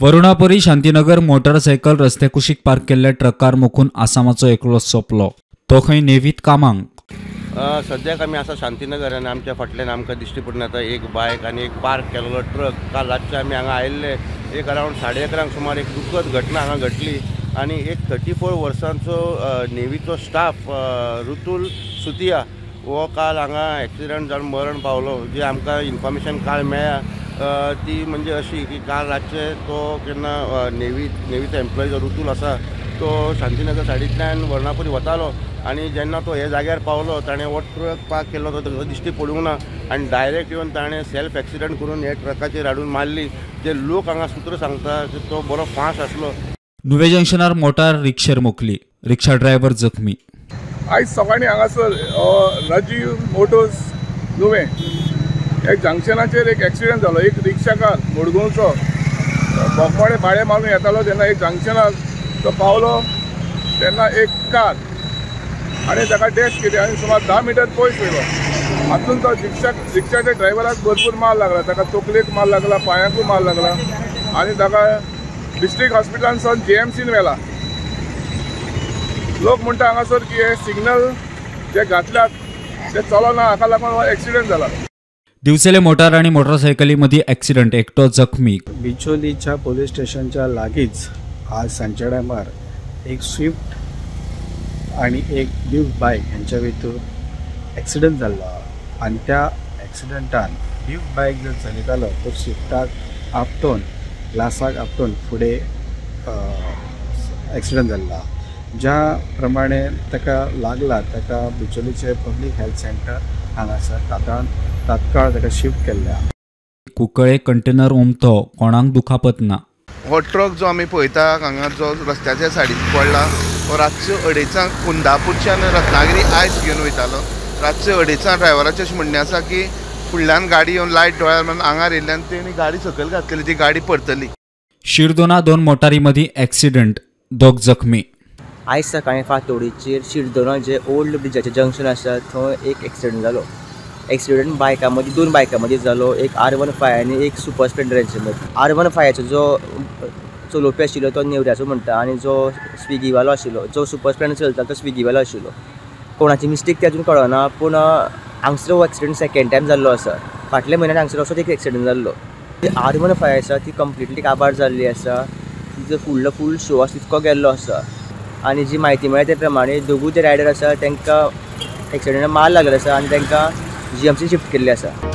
Varunapuri Shantinagar motorcycle रस्ते कुशीक park केल्ल्या ट्रकार मुखून आसामाचो एकलो सोंपलो। तो खंय नेवीत कामांक। सद्याक आमी आसा शांतीनगर आनी आमच्या फाटल्यान आमकां दिश्टी पडून येता एक बायक आनी एक पार्क केलेलो ट्रक। काल रातचे आमी हांगा आयिल्ले एक अरावंड 11:30 सुमार एक दुखद घटना हांगा घडली आनी एक 34 वर्सांचो नेवीचो स्टाफ ऋतुल सुतिया हो काल हांगा एक्सिडेंट जावन मरण पावलो। जी आमकां इन्फॉर्मेशन काल मेळ्ळा ती म्हणजे अशी की काल रातचे तो केन्ना नेवीचो एम्प्लॉय जो ऋतुल आसा तो शांतीनगर सायडींतल्यान वर्णापुरी वतालो आनी जेन्ना तो हे जाग्यार पावलो ताणें हो ट्रक पार्क केल्लो तो ताका दिश्टी पडूंक ना आनी डायरेक्ट येवन ताणें सेल्फ एक्सिडेंट करून हे ट्रकाचेर हाडून मारली। जे लोक हांगा सूत्र सांगता की तो बरो फास्ट आसलो। नुवे जंक्शनार मोटार रिक्षेर मोखली, रिक्षा ड्रायव्हर जखमी। आयज सकाळीं हांगासर राजीव मोटर्स नुवे एक जंक्शनाचेर एक एक्सिडेंट जालो। एक रिक्षाकार मुडगूंचो बोकमाडे भाडे मारून येतालो तेन्ना एक जंक्शनार तो पावलो तेन्ना एक कार आनी ताका डॅश केली आनी सुमार 10 मिटर पयस वयलो। हातून तो रिक्षाच्या ड्रायव्हराक भरपूर मार लागला, ताका तकलेक मार लागला, पांयाकूय मार लागला आनी ताका डिस्ट्रिक्ट हॉस्पिटलान सावन JMCन व्हेला। लोक म्हणटा हांगासर की हे सिग्नल जे घातल्यात ते चलना हाका लागून हो एक्सिडेंट जाला। दिवसेले मोटार आणि मोटारसायकली मदीं एक्सिडेंट, एकटो जखमी। बिचोलीच्या पोलीस स्टेशनच्या लागींच आज सांजच्या टायमार एक स्विफ्ट आणि एक ड्यूक बायक यांच्या भितर एक्सिडेंट जाल्लो आनी त्या एक्सिडेंटान ड्यूक बायक जो चलयतालो तो स्विफ्टाक आपटून ग्लासाक आपटून फुडें एक्सिडेंट जाल्लो। ज्या प्रमाणे ताका लागला ताका बिचोलीचे पब्लीक हेल्थ सेंटर हांगासर तात्काळ ताका शिफ्ट केल्ल्या। कुंकळे कंटेनर उमतो, कोणाक दुखापत ना। हो ट्रक जो आमी पळयता हांगा जो रस्त्याच्या सायडीन पडला तो रातच्यो 2:30 कुंदापूरच्यान रत्नागिरी आयज घेवन वयतालो। रातच्यो 2:30 ड्रायव्हराचें अशें म्हणणें आसा की फुडल्यान गाडी येवन लायट दोळ्यार मारून आंगार येयल्ल्यान तेणी गाडी सकयल घातलेली, ती गाडी पडटली। शिरदोना 2 मोटारी मदीं एक्सिडेंट, 2 जखमी। आयज सकाळीं फातोडीचेर शिरदोना जे ओल्ड ब्रिजाचें जंक्शन आसा थंय एक एक्सिडेंट जालो। एक्सिडेंट बायकां मदीं 2 बायकां मदीं जालो, एक R15 आनी एक सुपर स्प्लेंडराचे मदीं। R15चो जो चलोवपी आशिल्लो तो नेवऱ्याचो म्हणटा आनी जो स्विगीवालो आशिल्लो, जो सुपर स्प्लेंडर चलता तो स्विगीवालो आशिल्लो। कोणाची मिस्टेक ते अजून कळना, पूण हांगसर हो एक्सिडेंट सेकंड टायम जाल्लो आसा। फाटल्या म्हयन्यात हांगसर असोच एक एक्सिडेंट जाल्लो। ती R15 आसा ती कंप्लिटली काबार जाल्ली आसा, तिजो फूल शो आसा तितको गेल्लो आसा आनी जी म्हायती मेळ्ळ्या ते प्रमाणे दोगूय जे रायडर आसा तांकां एक्सिडेंटान मार लागलेलो आसा आनी तांकां JMC शिफ्ट केल्ले आसा।